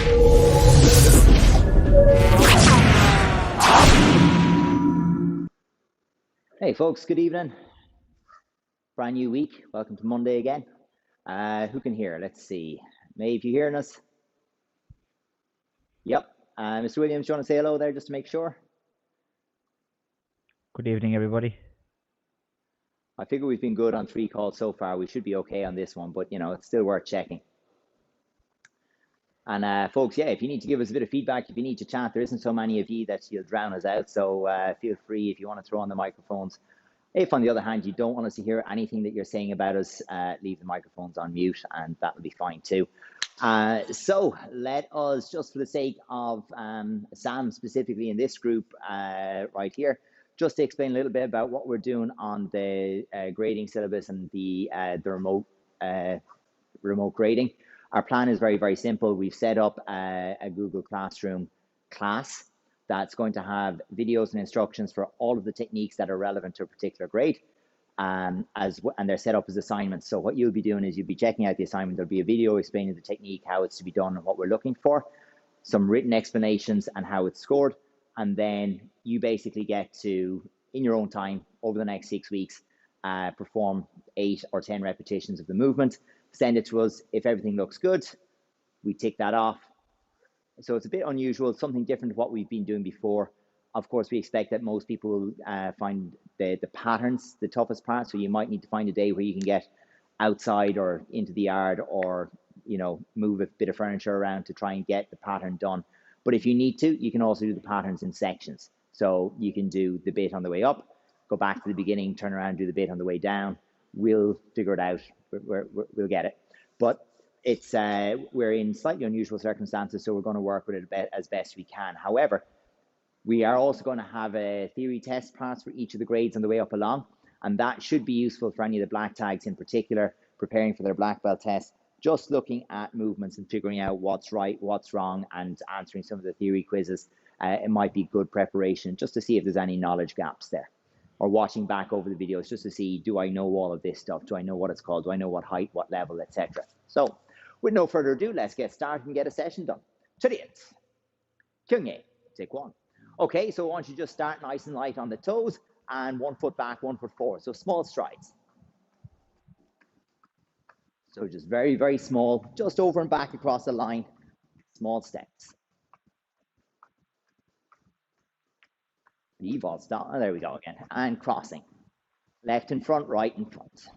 Hey folks, good evening. Brand new week. Welcome to Monday again. Who can hear? Let's see. Maeve, you hearing us? Yep. Mr. Williams, do you want to say hello there just to make sure? Good evening, everybody. I figure we've been good on 3 calls so far. We should be okay on this one, but you know, it's still worth checking. And folks, yeah, if you need to give us a bit of feedback, if you need to chat, there isn't so many of you that you'll drown us out. So feel free if you want to throw on the microphones. If, on the other hand, you don't want us to hear anything that you're saying about us, leave the microphones on mute, and that will be fine too. So let us, just for the sake of Sam specifically in this group right here, just to explain a little bit about what we're doing on the grading syllabus and the remote grading. Our plan is very, very simple. We've set up a Google Classroom class that's going to have videos and instructions for all of the techniques that are relevant to a particular grade, and they're set up as assignments. So what you'll be doing is you'll be checking out the assignment. There'll be a video explaining the technique, how it's to be done, and what we're looking for, some written explanations and how it's scored, and then you basically get to, in your own time, over the next 6 weeks, perform 8 or 10 repetitions of the movement, send it to us. If everything looks good, we tick that off. So it's a bit unusual, something different to what we've been doing before. Of course, we expect that most people will find the patterns the toughest part. So you might need to find a day where you can get outside or into the yard, or you know, move a bit of furniture around to try and get the pattern done. But if you need to, you can also do the patterns in sections. So you can do the bit on the way up, go back to the beginning, turn around, do the bit on the way down. We'll figure it out. We'll get it. But it's we're in slightly unusual circumstances, so we're going to work with it as best we can. However, we are also going to have a theory test pass for each of the grades on the way up along, and that should be useful for any of the black tags in particular, preparing for their black belt test, just looking at movements and figuring out what's right, what's wrong, and answering some of the theory quizzes. It might be good preparation just to see if there's any knowledge gaps there, or watching back over the videos just to see, do I know all of this stuff? Do I know what it's called? Do I know what height, what level, etc.? So with no further ado, let's get started and get a session done. Chariot, Kyungye, take 1. Okay, so I want you to just start nice and light on the toes, and 1 foot back, 1 foot forward. So small strides. So just very, very small, just over and back across the line, small steps. Evolve stop. Oh, there we go again. And crossing. Left in front, right in front.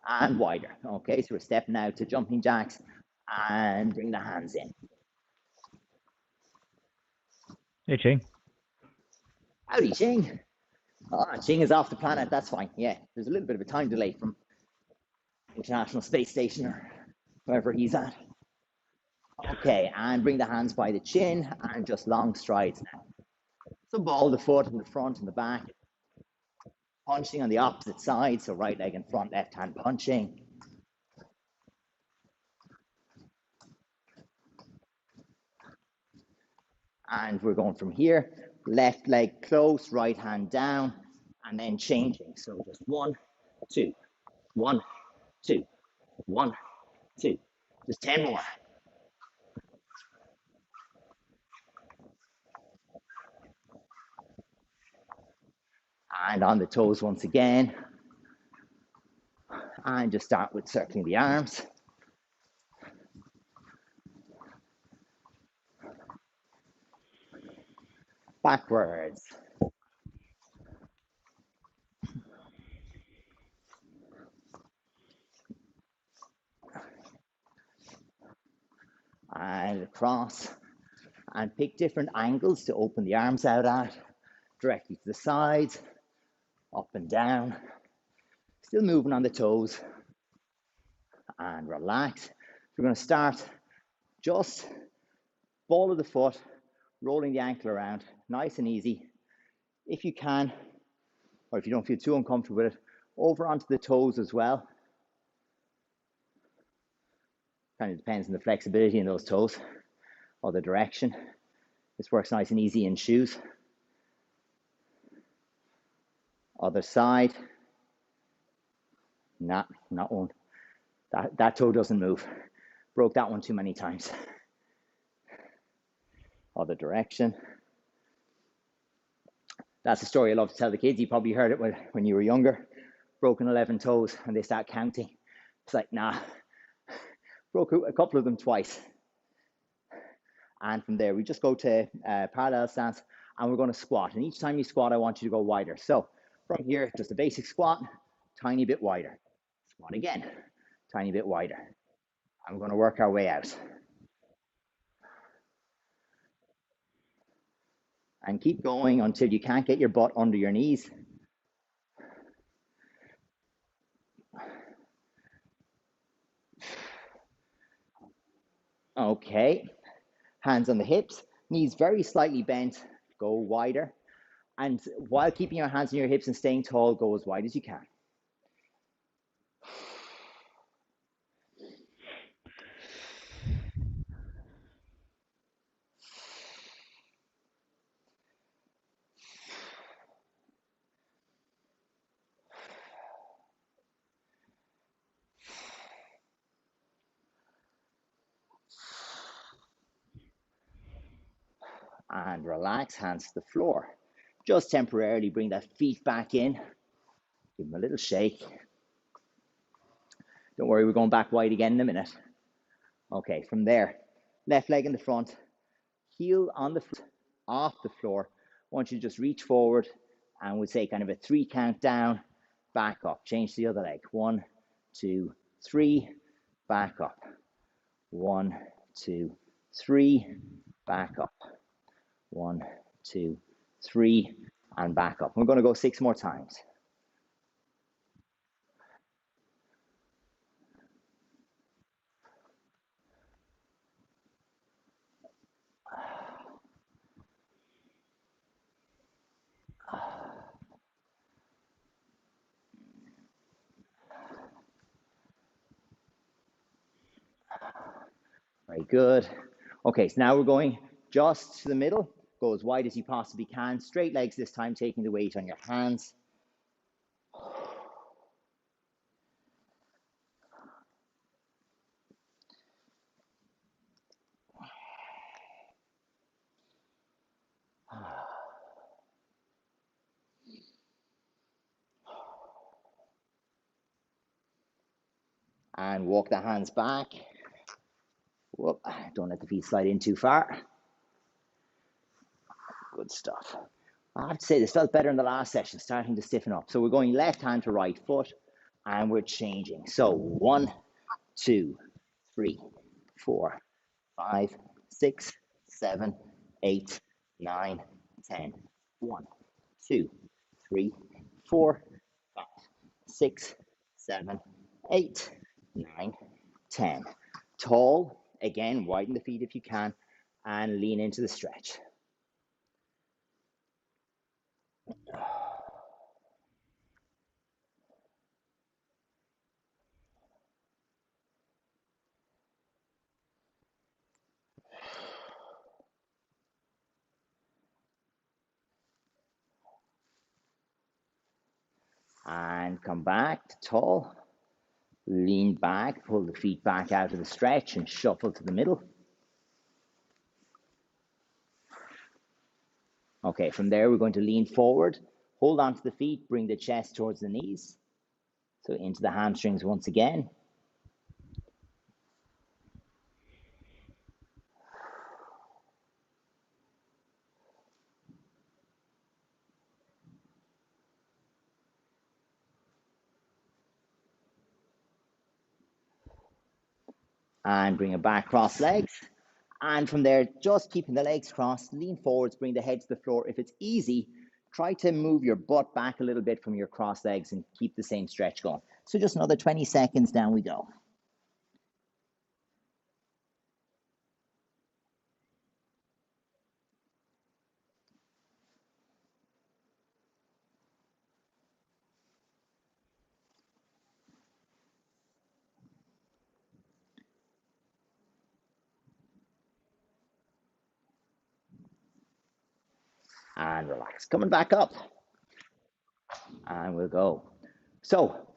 And wider. Okay, so we're stepping now to jumping jacks and bring the hands in. Hey, Ching. Howdy, Ching. Oh, Ching is off the planet. That's fine. Yeah, there's a little bit of a time delay from International Space Station or wherever he's at. Okay, and bring the hands by the chin and just long strides now. So ball the foot in the front and the back. Punching on the opposite side, so right leg in front, left hand punching. And we're going from here, left leg close, right hand down, and then changing. So just 1, 2, 1, 2, 1, 2. Just 10 more. And on the toes once again. And just start with circling the arms. Backwards. And across. And pick different angles to open the arms out at. Directly to the sides, up and down. Still moving on the toes. And relax. We're going to start just ball of the foot, rolling the ankle around, nice and easy. If you can, or if you don't feel too uncomfortable with it, over onto the toes as well. Kind of depends on the flexibility in those toes or the direction. This works nice and easy in shoes. Other side. Nah, not one. That toe doesn't move. Broke that one too many times. Other direction. That's a story I love to tell the kids. You probably heard it when you were younger. Broken 11 toes and they start counting. It's like, nah. Broke a couple of them twice. And from there, we just go to parallel stance and we're going to squat. And each time you squat, I want you to go wider. So from here, just a basic squat, tiny bit wider. Squat again, tiny bit wider. And we're going to work our way out. And keep going until you can't get your butt under your knees. Okay, hands on the hips, knees very slightly bent, go wider. And while keeping your hands on your hips and staying tall, go as wide as you can. And relax, hands to the floor. Just temporarily bring that feet back in. Give them a little shake. Don't worry, we're going back wide again in a minute. Okay, from there, left leg in the front, heel on the foot, off the floor. I want you to just reach forward and we'll say kind of a 3 count down, back up. Change to the other leg. 1, 2, 3, back up. 1, 2, 3, back up. 1, 2, 3, and back up. We're going to go 6 more times. Very good. Okay, so now we're going just to the middle. Go as wide as you possibly can. Straight legs this time, taking the weight on your hands. And walk the hands back. Whoop, don't let the feet slide in too far. Good stuff. I have to say, this felt better in the last session, starting to stiffen up. So we're going left hand to right foot, and we're changing. So 1, 2, 3, 4, 5, 6, 7, 8, 9, 10. 1, 2, 3, 4, 5, 6, 7, 8, 9, 10. Tall, again, widen the feet if you can, and lean into the stretch. And come back to tall. Lean back, pull the feet back out of the stretch and shuffle to the middle. Okay, from there we're going to lean forward, hold on to the feet, bring the chest towards the knees. So into the hamstrings once again. And bring it back, cross legs. And from there, just keeping the legs crossed, lean forwards, bring the head to the floor. If it's easy, try to move your butt back a little bit from your cross legs and keep the same stretch going. So just another 20 seconds, down we go. and relax. Coming back up, and we'll go. So,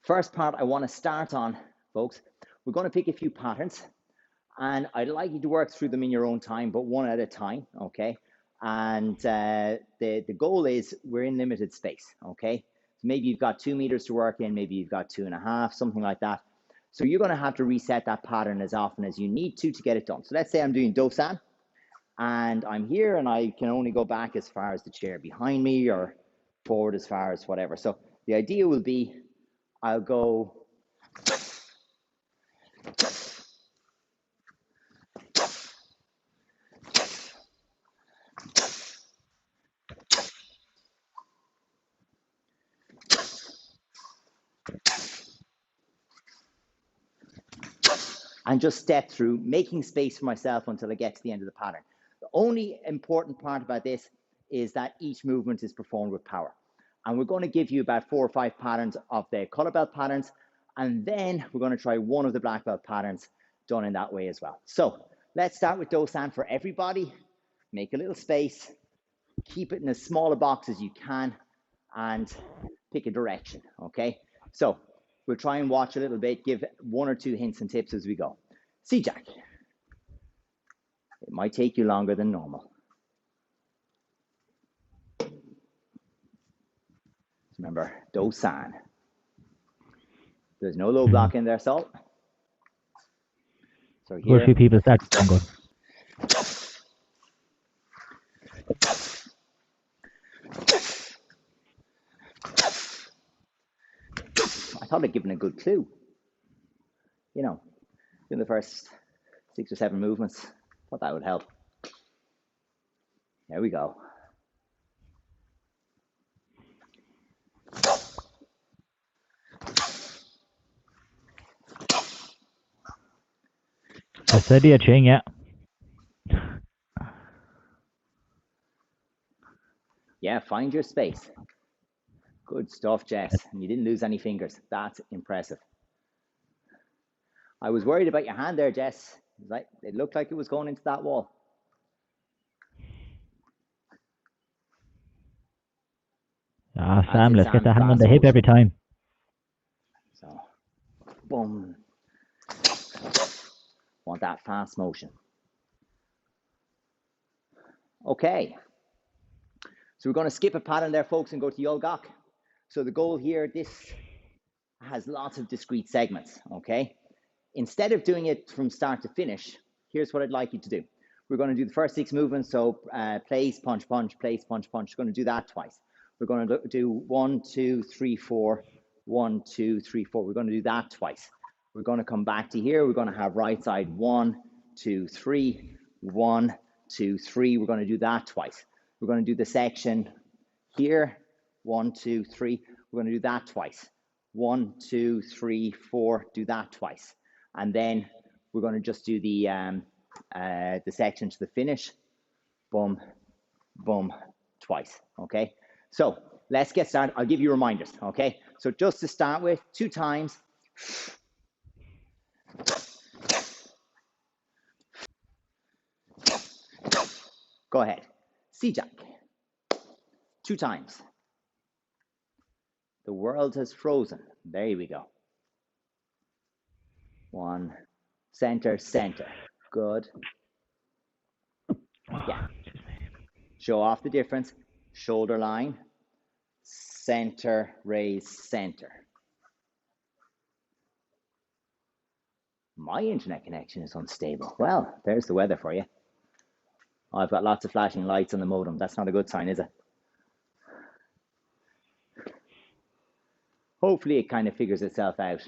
first part I want to start on, folks, we're going to pick a few patterns, and I'd like you to work through them in your own time, but one at a time, okay? And the goal is we're in limited space, okay? So maybe you've got 2 meters to work in, maybe you've got 2.5, something like that. So you're going to have to reset that pattern as often as you need to get it done. So let's say I'm doing Dosan, and I'm here, and I can only go back as far as the chair behind me or forward as far as whatever. So the idea will be I'll go and just step through, making space for myself until I get to the end of the pattern. The only important part about this is that each movement is performed with power. And we're going to give you about 4 or 5 patterns of the color belt patterns, and then we're going to try one of the black belt patterns done in that way as well. So let's start with Dosan for everybody. Make a little space, keep it in as small a box as you can, and pick a direction, okay? So we'll try and watch a little bit, give 1 or 2 hints and tips as we go. C-Jack. It might take you longer than normal. Remember, Dosan. There's no low block in there, Salt. So here. A few people start to go. I thought I'd given a good clue. You know, in the first 6 or 7 movements, thought that would help. There we go. I said yeah, Ching, yeah. Yeah, find your space. Good stuff, Jess. And you didn't lose any fingers. That's impressive. I was worried about your hand there, Jess. It looked like it was going into that wall. Ah, Sam, let's get the hand on the hip every time. So, boom. Want that fast motion. Okay. So we're going to skip a pattern there, folks, and go to Yolgok. So the goal here, this has lots of discrete segments, okay? Instead of doing it from start to finish, here's what I'd like you to do. We're going to do the first 6 movements, so place, punch, punch, place, punch, punch. We're going to do that twice. We're going to do 1, 2, 3, 4, 1, 2, 3, 4. We're going to do that twice. We're going to come back to here. We're going to have right side 1, 2, 3, 1, 2, 3. We're going to do that twice. We're going to do the section here, 1, 2, 3. We're going to do that twice. 1, 2, 3, 4. Do that twice, and then we're going to just do the section to the finish. Boom, boom, twice. Okay. So let's get started. I'll give you reminders. Okay. So just to start with, 2 times. Go ahead. C-Jack. 2 times. The world has frozen. There we go. 1, center, center. Good. Yeah. Show off the difference. Shoulder line, center, raise, center. My internet connection is unstable. Well, there's the weather for you. I've got lots of flashing lights on the modem. That's not a good sign, is it? Hopefully it kind of figures itself out.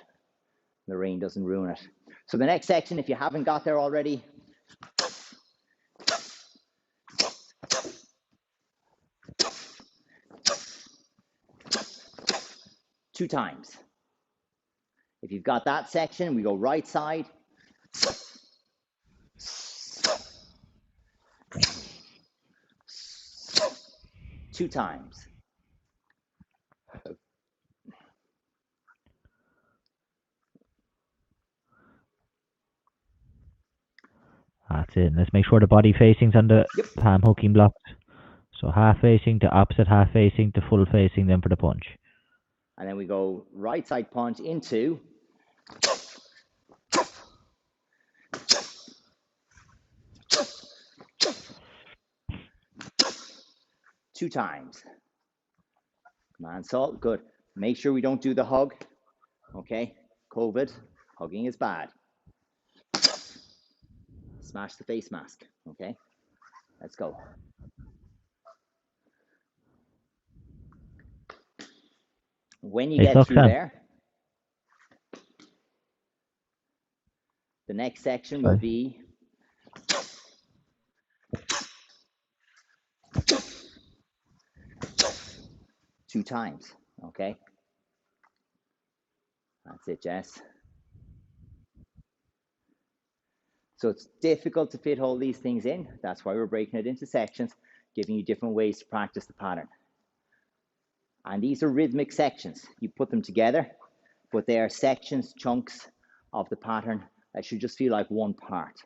The rain doesn't ruin it. So the next section, if you haven't got there already, two times. If you've got that section, we go right side. Two times. That's it. Let's make sure the body facing's on the palm hooking block. So half facing, the opposite half facing, the full facing, then for the punch. And then we go right side punch into. Two times. Come on, Salt. Good. Make sure we don't do the hug. Okay. COVID. Hugging is bad. Smash the face mask. Okay. Let's go. When you get through there, the next section will be two times. Okay. That's it, Jess. So it's difficult to fit all these things in. That's why we're breaking it into sections, giving you different ways to practice the pattern. And these are rhythmic sections. You put them together, but they are sections, chunks of the pattern that should just feel like one part.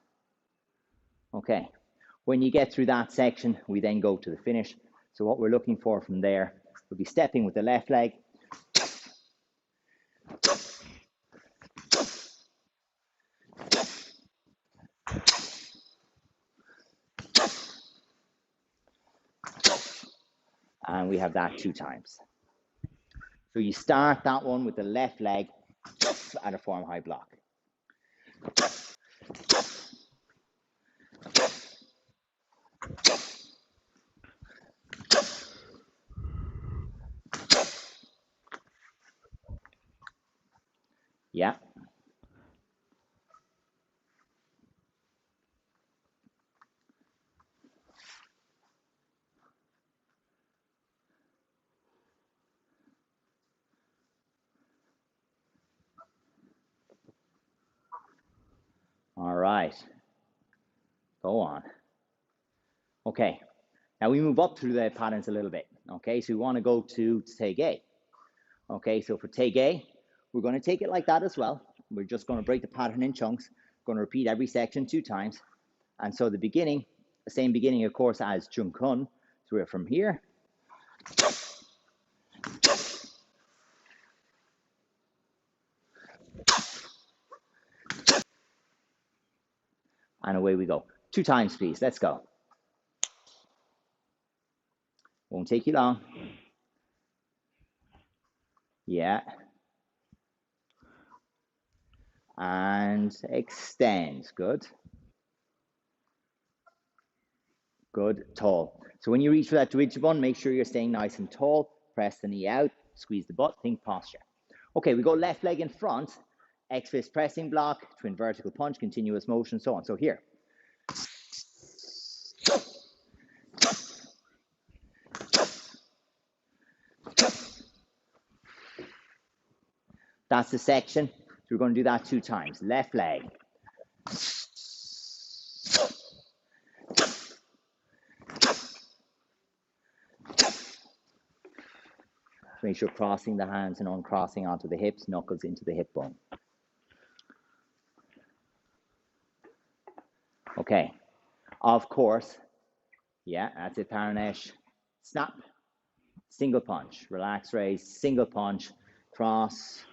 Okay. When you get through that section, we then go to the finish. So what we're looking for from there will be stepping with the left leg. And we have that two times. So you start that one with the left leg at a form high block. Yeah. All right. Go on. Okay. Now we move up through the patterns a little bit. Okay. So we want to go to take A. Okay. So for take A, we're going to take it like that as well. We're just going to break the pattern in chunks. Going to repeat every section two times. And so the beginning, the same beginning, of course, as Jung Kun. So we're from here. And away we go. Two times, please. Let's go. Won't take you long. Yeah. And extend. Good. Good. Tall. So when you reach for that Dvijabun, make sure you're staying nice and tall. Press the knee out. Squeeze the butt. Think posture. Okay, we go left leg in front. X fist pressing block. Twin vertical punch. Continuous motion. So on. So here. That's the section. So we're going to do that two times. Left leg. Make sure crossing the hands and uncrossing onto the hips, knuckles into the hip bone. Okay. Of course. Yeah, that's it, Paranesh. Snap. Single punch. Relax, raise. Single punch. Cross.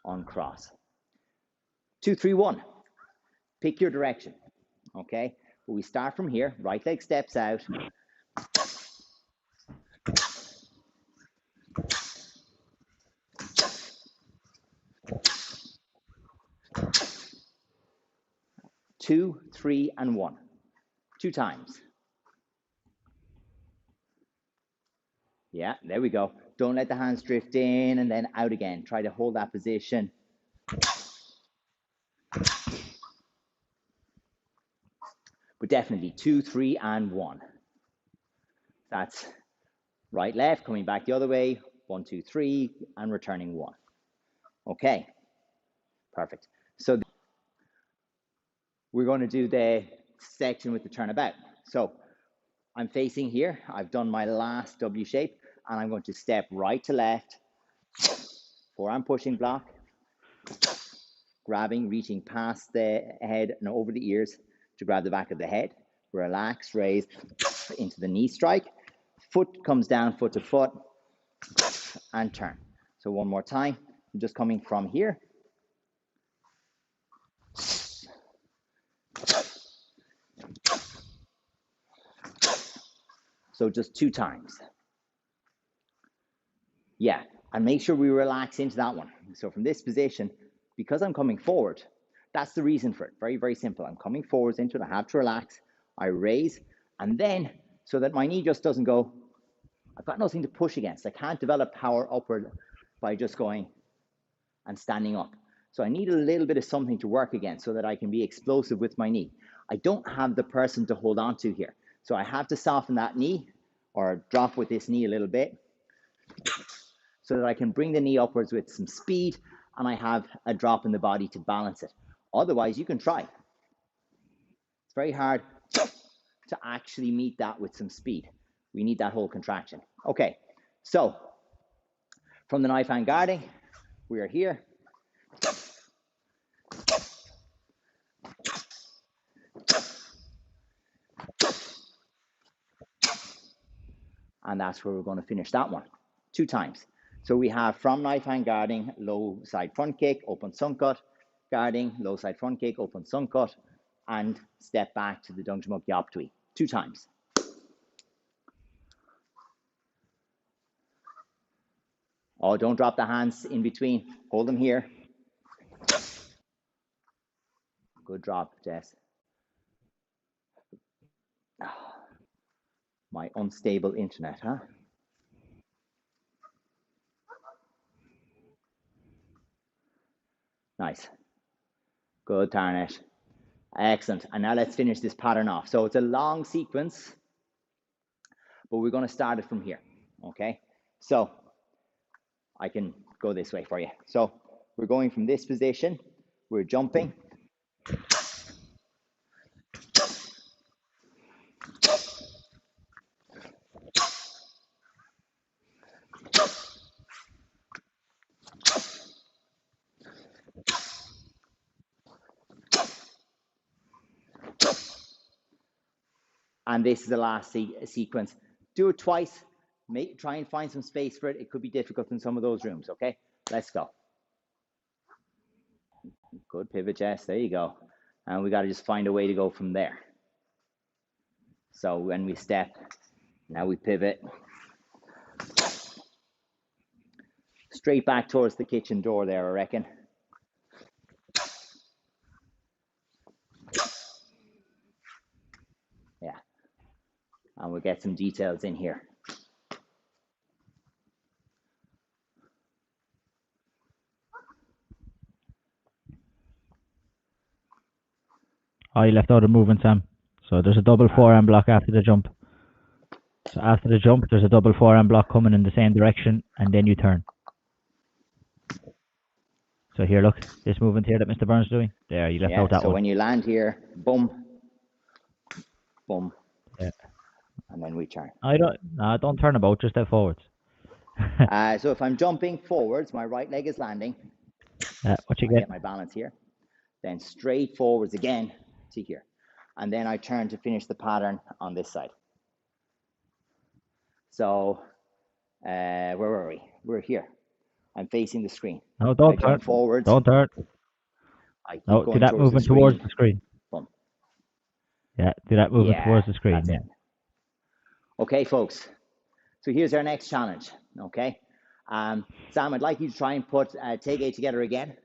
Uncross. 2, 3, 1. Pick your direction. Okay. But we start from here. Right leg steps out. Two, 3, and 1. Two times. Yeah, there we go. Don't let the hands drift in and then out again. Try to hold that position. But definitely 2, 3, and 1. That's right, left, coming back the other way. 1, 2, 3, and returning 1. Okay, perfect. So we're going to do the section with the turnabout. So I'm facing here. I've done my last W shape, and I'm going to step right to left. Forearm pushing block. Grabbing, reaching past the head and over the ears. to grab the back of the head. Relax, raise into the knee strike. Foot comes down, foot to foot, and turn. So one more time. I'm just coming from here. So just 2 times. Yeah, and make sure we relax into that one. So from this position, because I'm coming forward, that's the reason for it. Very, very simple. I'm coming forwards into it. I have to relax. I raise, and then so that my knee just doesn't go, I've got nothing to push against. I can't develop power upward by just going and standing up. So I need a little bit of something to work against so that I can be explosive with my knee. I don't have the person to hold on to here. So I have to soften that knee or drop with this knee a little bit so that I can bring the knee upwards with some speed and I have a drop in the body to balance it. Otherwise, you can try. It's very hard to actually meet that with some speed. We need that whole contraction. Okay, so from the knife hand guarding, we are here. And that's where we're going to finish that one 2 times. So we have from knife hand guarding, low side front kick, open sun cut, guarding, low side front kick, open sun cut, and step back to the Dung Jump Yaptui 2 times. Oh, don't drop the hands in between. Hold them here. Good drop, Jess. My unstable internet, huh? Nice. Good, Tarnish. Excellent. And now let's finish this pattern off. So it's a long sequence, but we're going to start it from here. Okay? So I can go this way for you. So we're going from this position. We're jumping. And this is the last sequence. Do it twice. Try and find some space for it. It could be difficult in some of those rooms, okay? Let's go. Good pivot, Jess. There you go. And we got to just find a way to go from there. So when we step, now we pivot. Straight back towards the kitchen door there, I reckon. Yeah. And we'll get some details in here. Oh, you left out a movement, Sam. So there's a double forearm block after the jump. So after the jump, there's a double forearm block coming in the same direction, and then you turn. So here, look, this movement here that Mr. Burns is doing. There, you left out that one. So when you land here, boom, boom, yeah, and then we turn. Don't turn about, just step forwards. So if I'm jumping forwards, my right leg is landing. What you get my balance here. Then straight forwards again to here. And then I turn to finish the pattern on this side. So where were we? We're here. I'm facing the screen. No, don't turn. Forwards. Don't turn. No, do that movement towards the screen. Boom. Yeah, do that movement towards the screen. Yeah. Okay, folks. So here's our next challenge. Okay. Sam, I'd like you to try and put Tege together again.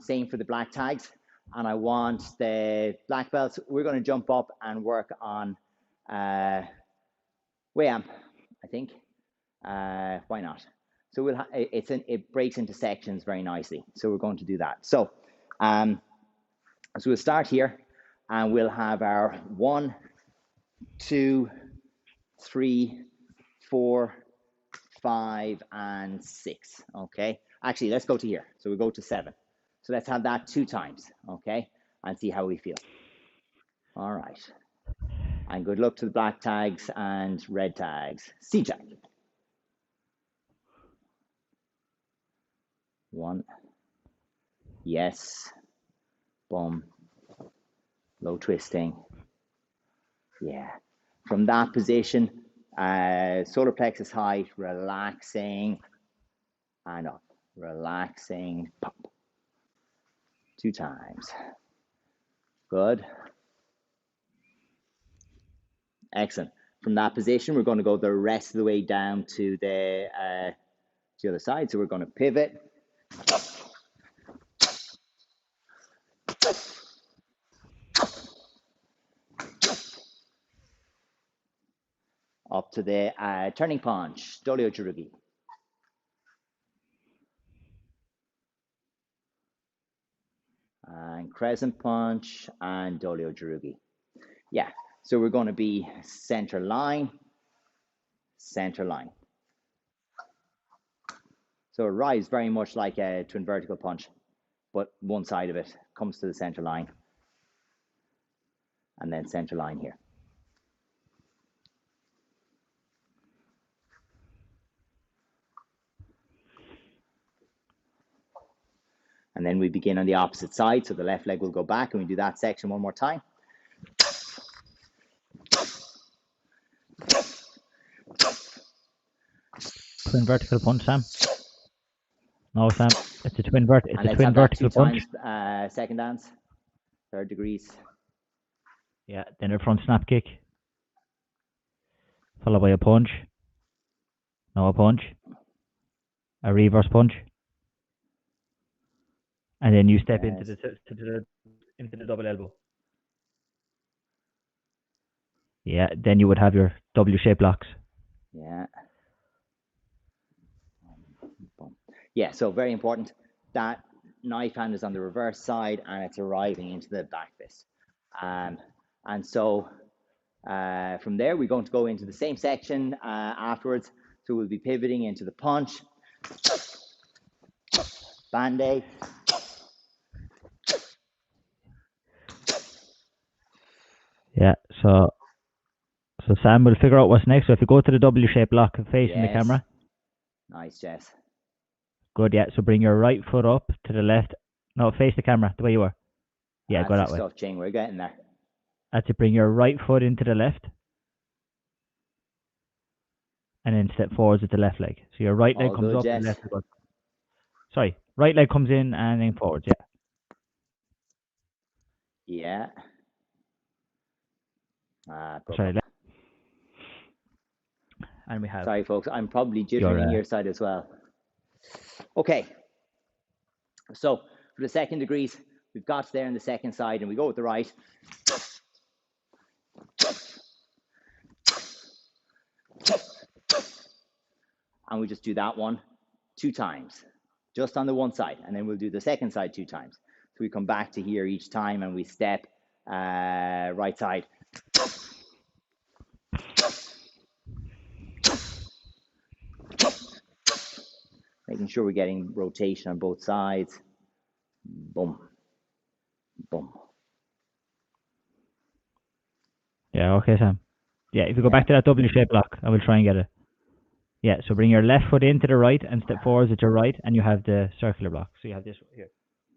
Same for the black tags. And I want the black belts. We're going to jump up and work on Wayam, I think. Why not? So it breaks into sections very nicely. So we're going to do that. So we'll start here, and we'll have our 1, 2, 3, 4, 5, and 6. Okay. Actually, let's go to here. So we'll go to 7. So let's have that 2 times. Okay, and see how we feel. All right. And good luck to the black tags and red tags. C-Jack. 1. Yes. Boom. low twisting. Yeah. From that position, solar plexus height, relaxing, and up, relaxing, pop. 2 times. Good. Excellent. From that position, we're going to go the rest of the way down to the other side. So we're going to pivot. Up to the turning punch, Dolio Jurugi. And crescent punch and Dolio Jurugi. Yeah, so we're going to be center line, center line. So it arrives very much like a twin vertical punch, but one side of it comes to the center line and then center line here. And then we begin on the opposite side. So the left leg will go back and we do that section one more time. Twin vertical punch, Sam. No, Sam, it's a twin vertical punch. Times, second dance, 3rd degrees. Yeah, then a front snap kick, followed by a punch. Now a punch, a reverse punch, and then you step into the double elbow. Yeah, then you would have your W-shaped blocks. Yeah. Yeah, so very important. That knife hand is on the reverse side and it's arriving into the back fist. And so from there, we're going to go into the same section afterwards. So we'll be pivoting into the punch, band-aid. Yeah, so Sam will figure out what's next. So if you go to the W-shaped block facing the camera. Nice, Jess. Good, yeah. So bring your right foot up to the left. No, face the camera the way you are. Yeah, go that way. Stuff, Ching. We're getting there. That's it. Bring your right foot into the left. And then step forwards with the left leg. So your right leg comes up and left leg goes. Sorry, right leg comes in and then forwards, yeah. Yeah. Sorry, and we have. Sorry, folks. I'm probably jittering your side as well. Okay. So for the 2nd degrees, we've got there in the second side, and we go with the right. And we just do that one 2 times, just on the one side, and then we'll do the second side 2 times. So we come back to here each time, and we step right side. Making sure we're getting rotation on both sides. Boom. Boom. Yeah, okay, Sam. Yeah, if you go back to that W-shaped block, I will try and get it. Yeah, so bring your left foot into the right and step forwards at your right, and you have the circular block. So you have this here.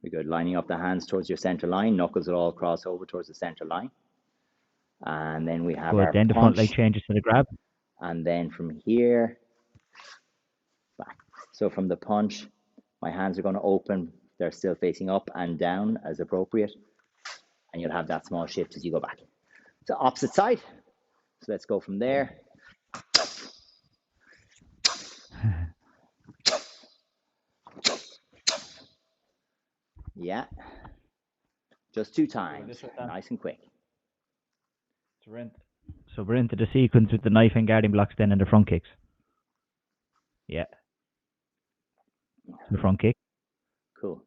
Very good. Lining up the hands towards your center line. Knuckles will all cross over towards the center line. And then we have our then punch. The front leg changes to the grab. And then from here, back. So from the punch, my hands are going to open. They're still facing up and down as appropriate. And you'll have that small shift as you go back. So opposite side. So let's go from there. Yeah. Just 2 times. Nice and quick. So we're into the sequence with the knife and guarding blocks then and the front kicks. Yeah. The front kick. Cool.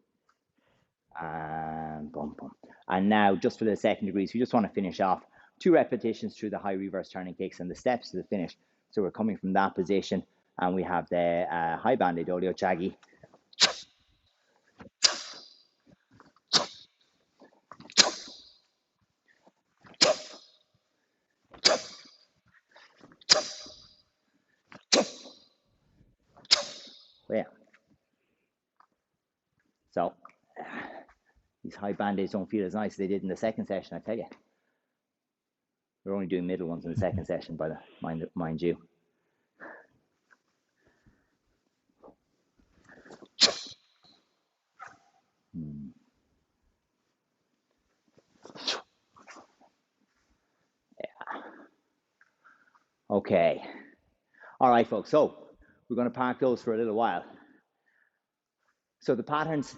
And boom, boom. And now just for the 2nd degrees, we just want to finish off 2 repetitions through the high reverse turning kicks and the steps to the finish. So we're coming from that position and we have the high band-aid Dolio Chagi. Yeah. So These high band-aids don't feel as nice as they did in the second session, I tell you. We're only doing middle ones in the second session, by the mind you. Yeah. Okay. All right, folks. So we're going to park those for a little while. So the patterns,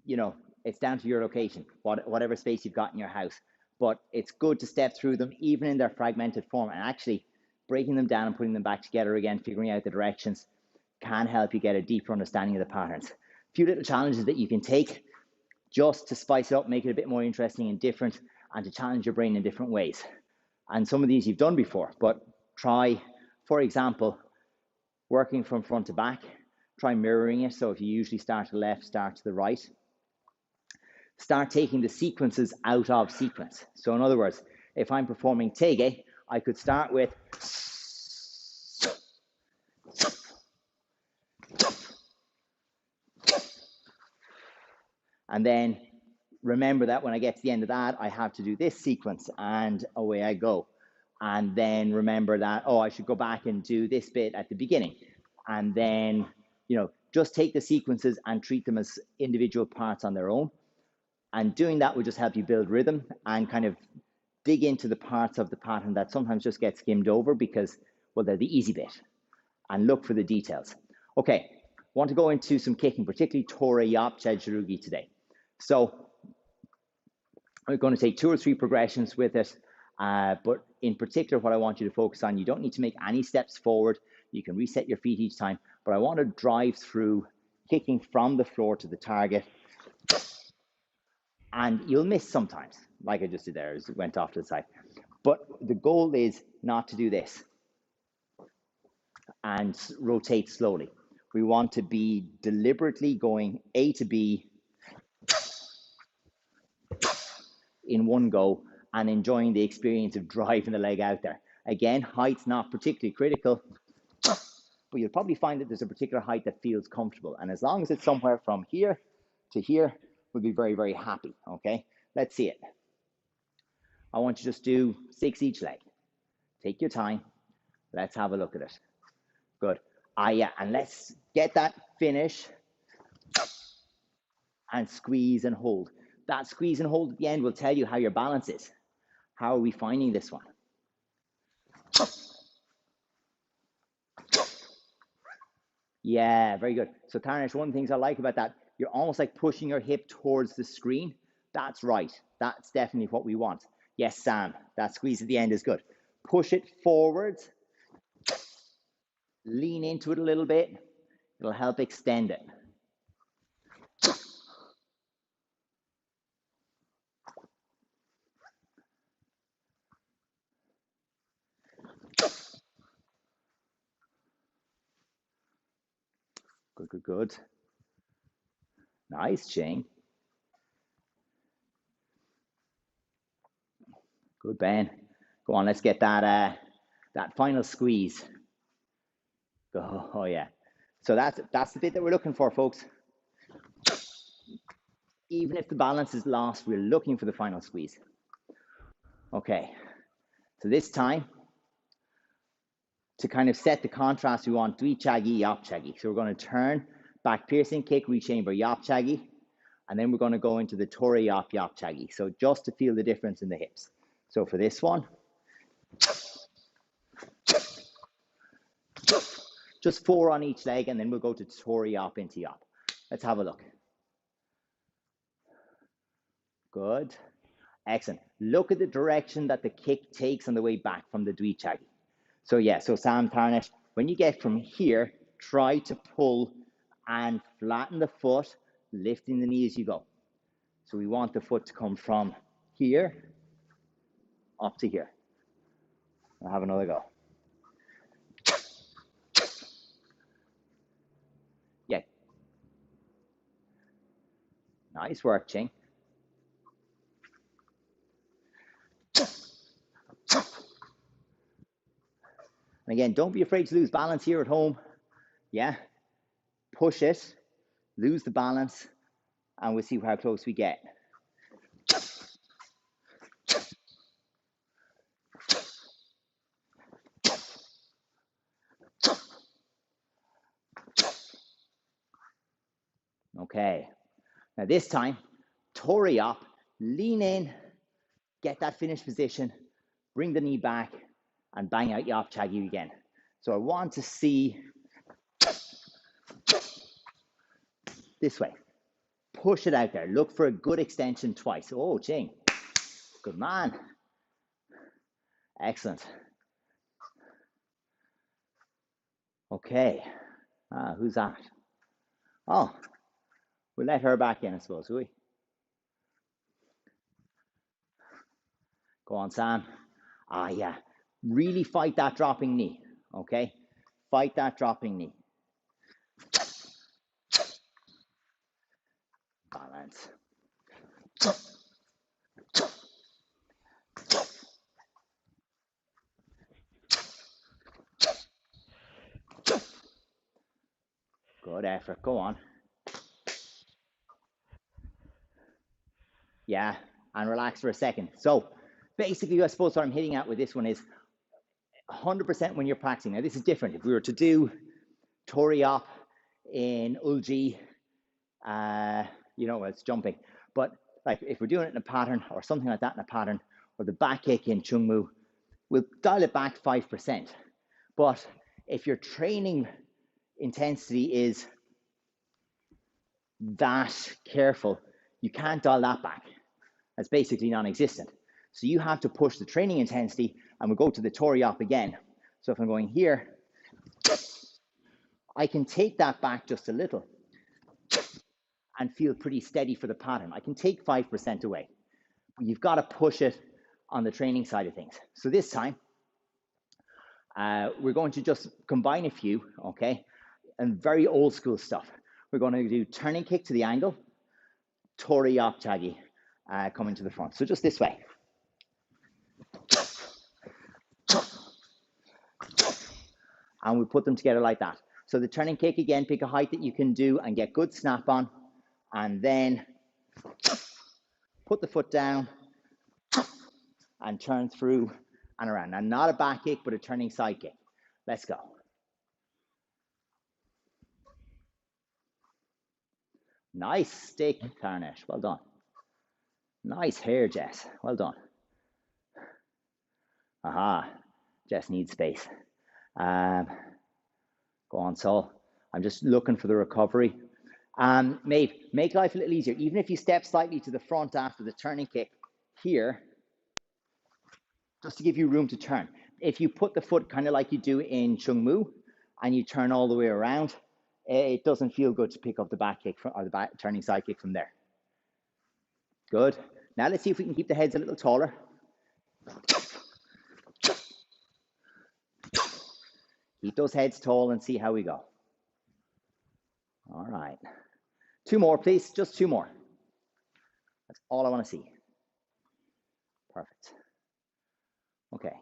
you know, it's down to your location, whatever space you've got in your house. But it's good to step through them, even in their fragmented form, and actually breaking them down and putting them back together again, figuring out the directions, can help you get a deeper understanding of the patterns. A few little challenges that you can take just to spice it up, make it a bit more interesting and different, and to challenge your brain in different ways. And some of these you've done before, but try, for example, working from front to back. Try mirroring it. So if you usually start to the left, start to the right. Start taking the sequences out of sequence. So in other words, if I'm performing Tege, I could start with and then remember that when I get to the end of that, I have to do this sequence and away I go. And then remember that, oh, I should go back and do this bit at the beginning. And then, you know, just take the sequences and treat them as individual parts on their own. And doing that will just help you build rhythm and kind of dig into the parts of the pattern that sometimes just get skimmed over because, well, they're the easy bit, and look for the details. Okay, want to go into some kicking, particularly Tore Yap Chajirugi today. So we're going to take 2 or 3 progressions with it, but in particular, what I want you to focus on, you don't need to make any steps forward. You can reset your feet each time, but I want to drive through kicking from the floor to the target. And you'll miss sometimes, like I just did there, as it went off to the side. But the goal is not to do this and rotate slowly. We want to be deliberately going A to B in one go and enjoying the experience of driving the leg out there. Again, height's not particularly critical, but you'll probably find that there's a particular height that feels comfortable. And as long as it's somewhere from here to here, we'll be very, very happy, okay? Let's see it. I want you to just do 6 each leg. Take your time. Let's have a look at it. Good. Yeah, and let's get that finish and squeeze and hold. That squeeze and hold at the end will tell you how your balance is. How are we finding this one? Yeah, very good. So Tarnish, one of the things I like about that, you're almost like pushing your hip towards the screen. That's right. That's definitely what we want. Yes, Sam, that squeeze at the end is good. Push it forwards. Lean into it a little bit. It'll help extend it. Good, good, good. Nice, Ching. Good, Ben. Go on, let's get that that final squeeze. Oh yeah. So that's the bit that we're looking for, folks. Even if the balance is lost, we're looking for the final squeeze. Okay. So this time, to kind of set the contrast, we want Dwi Chagi, Yop Chagi. So we're going to turn, back piercing kick, rechamber, Yop Chagi, and then we're going to go into the Tore Yop, Yop Chagi. So just to feel the difference in the hips. So for this one, just 4 on each leg, and then we'll go to Tore Yop into Yop. Let's have a look. Good. Excellent. Look at the direction that the kick takes on the way back from the Dwi Chagi. So yeah, so Sam Tarnish, when you get from here, try to pull and flatten the foot, lifting the knee as you go. So we want the foot to come from here up to here. I'll have another go. Yeah. Nice work, Ching. And again, don't be afraid to lose balance here at home. Yeah. Push it, lose the balance, and we'll see how close we get. Okay, now this time, tori up, lean in, get that finished position, bring the knee back, and bang out your Yapchagi again. So I want to see this way. Push it out there. Look for a good extension twice. Oh, Ching. Good man. Excellent. Okay. Who's that? Oh, we'll let her back in, I suppose, will we? Go on, Sam. Yeah. Really fight that dropping knee, okay? Fight that dropping knee. Balance. Good effort. Go on. Yeah, and relax for a second. So basically, I suppose what I'm hitting at with this one is 100% when you're practicing. Now, this is different. If we were to do tori up in Ulji, it's jumping. But like if we're doing it in a pattern or something like that in a pattern, or the back kick in Chungmu, we'll dial it back 5%. But if your training intensity is that careful, you can't dial that back. That's basically non-existent. So you have to push the training intensity, and we'll go to the tori up again. So if I'm going here, I can take that back just a little and feel pretty steady for the pattern. I can take 5% away. You've got to push it on the training side of things. So this time, we're going to just combine a few, okay? And very old school stuff. We're going to do turning kick to the angle, tori Yapchagi coming to the front. So just this way. And we put them together like that. So the turning kick, again, pick a height that you can do and get good snap on. And then put the foot down and turn through and around. Now, not a back kick, but a turning side kick. Let's go. Nice stick, Tarnish. Well done. Nice hair, Jess. Well done. Aha. Jess needs space. Go on, Saul. I'm just looking for the recovery. Maeve, make life a little easier. Even if you step slightly to the front after the turning kick here, just to give you room to turn. If you put the foot kind of like you do in Chungmu and you turn all the way around, it doesn't feel good to pick up the back kick or the back turning side kick from there. Good. Now let's see if we can keep the heads a little taller. Keep those heads tall and see how we go. All right. 2 more, please. Just 2 more. That's all I want to see. Perfect. Okay.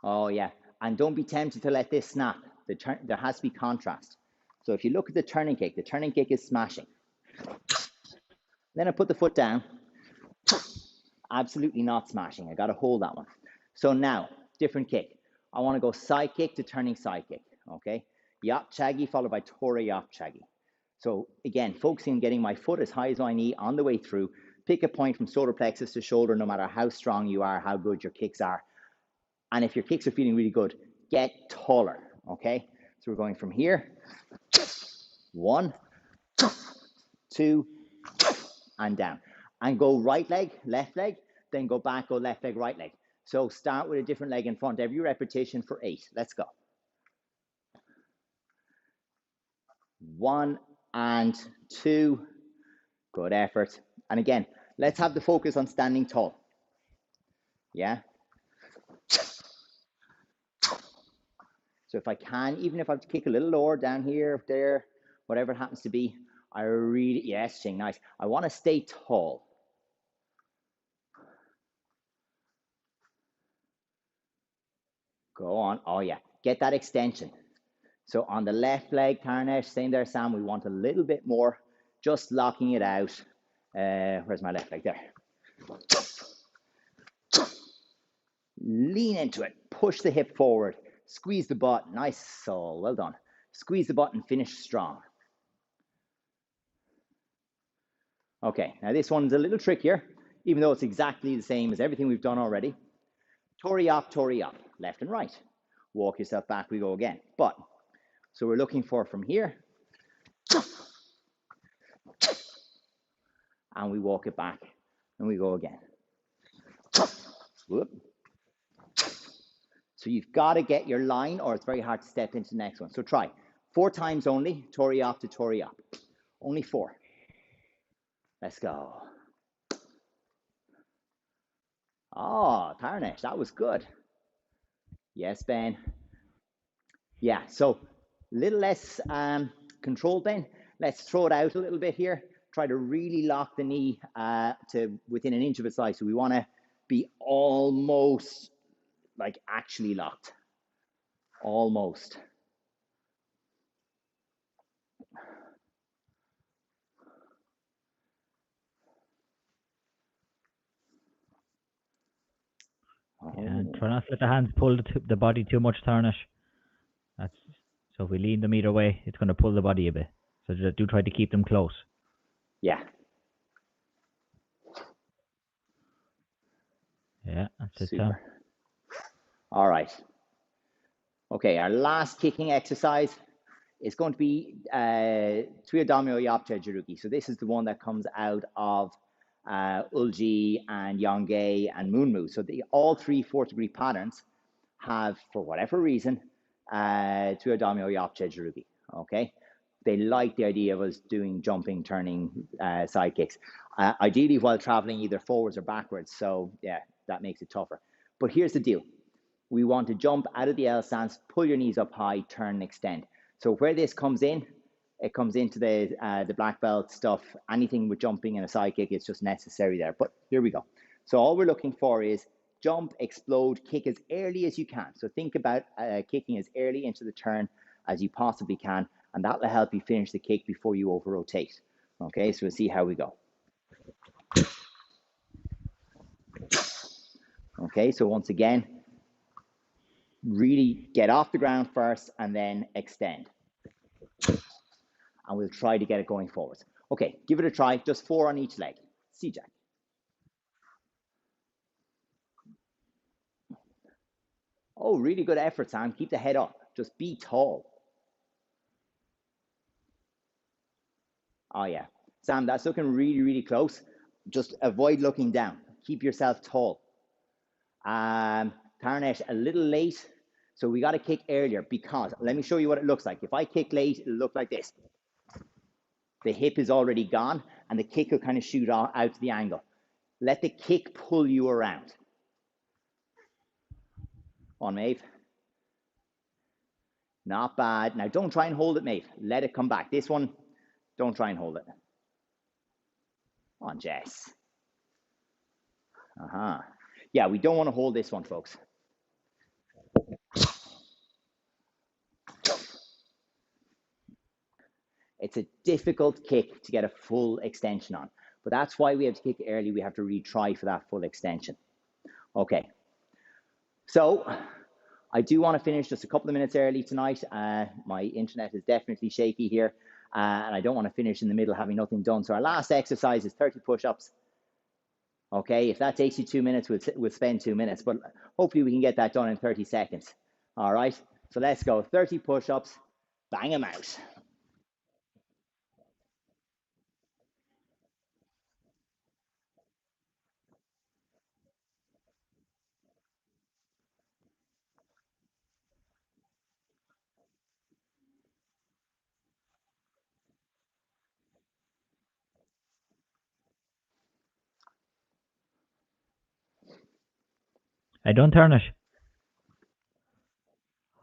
Oh, yeah. And don't be tempted to let this snap. There has to be contrast. So if you look at the turning kick is smashing. Then I put the foot down. Absolutely not smashing. I got to hold that one. So now, different kick. I want to go side kick to turning side kick. Okay? Yapchagi followed by tori Yapchagi. So again, focusing on getting my foot as high as my knee on the way through. Pick a point from solar plexus to shoulder, no matter how strong you are, how good your kicks are. And if your kicks are feeling really good, get taller, okay? So we're going from here, 1, 2, and down. And go right leg, left leg, then go back, go left leg, right leg. So start with a different leg in front, every repetition for 8. Let's go. 1 and 2, good effort. And again, let's have the focus on standing tall. Yeah? So if I can, even if I have to kick a little lower down here, there, whatever it happens to be, I really, yes, Ching, nice. I want to stay tall. Go on. Oh, yeah. Get that extension. So on the left leg, Tarnesh, same there, Sam, we want a little bit more, just locking it out. Where's my left leg? There. Lean into it, push the hip forward, squeeze the butt. Nice, Saul, well done. Squeeze the butt and finish strong. Okay, now this one's a little trickier, even though it's exactly the same as everything we've done already. Tori up, left and right. Walk yourself back, we go again. But, so we're looking for from here, and we walk it back, and we go again. Whoop. So you've got to get your line, or it's very hard to step into the next one. So try 4 times only, Tori up to Tori up. Only 4. Let's go. Oh, Tarnesh, that was good. Yes, Ben. Yeah, so a little less controlled, Ben. Let's throw it out a little bit here. Try to really lock the knee to within an inch of its life. So we want to be almost like actually locked. Almost. And try not to let the hands pull the body too much, Tarnish. So if we lean them either way, it's going to pull the body a bit. So do try to keep them close. Yeah. Yeah, that's it, Super. Tom. All right. Okay, our last kicking exercise is going to be Triadomio Yapcha Jirugi. So this is the one that comes out of Ulji and Yongay and Moonmu. So all 3 4th degree patterns have, for whatever reason, Triadomio Yapcha Jirugi. Okay, they like the idea of us doing jumping, turning side kicks, ideally while traveling either forwards or backwards. So yeah, that makes it tougher. But here's the deal. We want to jump out of the L stance, pull your knees up high, turn and extend. So where this comes in, it comes into the black belt stuff. Anything with jumping and a side kick, it's just necessary there. But here we go. So all we're looking for is jump, explode, kick as early as you can. So think about kicking as early into the turn as you possibly can, and that will help you finish the kick before you over rotate. Okay, so we'll see how we go. Okay, so once again, really get off the ground first and then extend. And we'll try to get it going forwards. Okay, give it a try, just 4 on each leg. C-Jack. Oh, really good effort, Sam. Keep the head up. Just be tall. Oh, yeah. Sam, that's looking really, really close. Just avoid looking down. Keep yourself tall. Tarnesh, a little late. So we got to kick earlier because, let me show you what it looks like. If I kick late, it'll look like this. The hip is already gone and the kick will kind of shoot out to the angle. Let the kick pull you around. On, Maeve. Not bad. Now don't try and hold it, Maeve. Let it come back. This one, don't try and hold it. On, Jess. Yeah, we don't want to hold this one, folks. It's a difficult kick to get a full extension on, but that's why we have to kick early. We have to retry for that full extension. Okay, so I do want to finish just a couple of minutes early tonight. My internet is definitely shaky here, and I don't want to finish in the middle having nothing done. So our last exercise is 30 push-ups. Okay, if that takes you 2 minutes, we'll spend 2 minutes, but hopefully we can get that done in 30 seconds. All right, so let's go. 30 push-ups, bang them out. I don't Tarnish.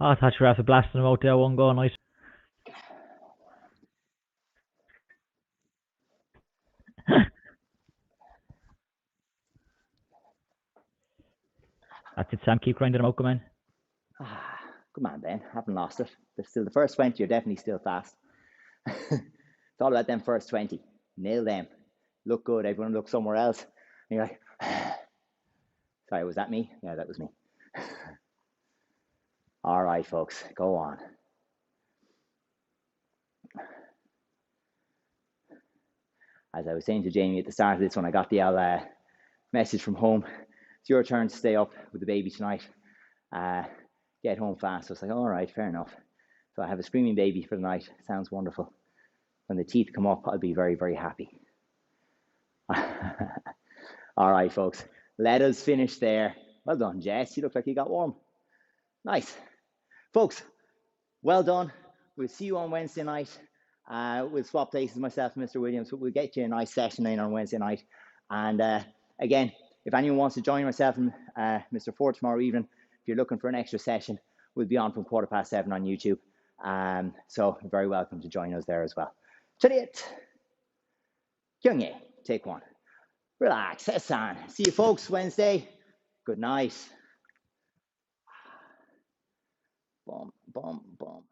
Oh, I thought you were after blasting them out there one go, nice. That's it, Sam. Keep grinding them out, come in. Good man, Ben. Haven't lost it. There's still the first 20. You're definitely still fast. It's all about them first 20. Nail them. Look good. Everyone look somewhere else. And you're like, sorry, was that me? Yeah, that was me. All right, folks, go on. As I was saying to Jamie at the start of this, when I got the message from home, it's your turn to stay up with the baby tonight. Get home fast. So I was like, all right, fair enough. So I have a screaming baby for the night. Sounds wonderful. When the teeth come up, I'll be very, very happy. All right, folks, let us finish there. Well done, Jess. You look like you got warm. Nice. Folks, well done. We'll see you on Wednesday night. We'll swap places, myself and Mr. Williams. We'll get you a nice session in on Wednesday night. And again, if anyone wants to join myself and Mr. Ford tomorrow evening, if you're looking for an extra session, we'll be on from 7:15 on YouTube. So you're very welcome to join us there as well. Chariot. Kyungye, take one. Relax, Hassan. See you folks Wednesday. Good night. Boom, boom, boom.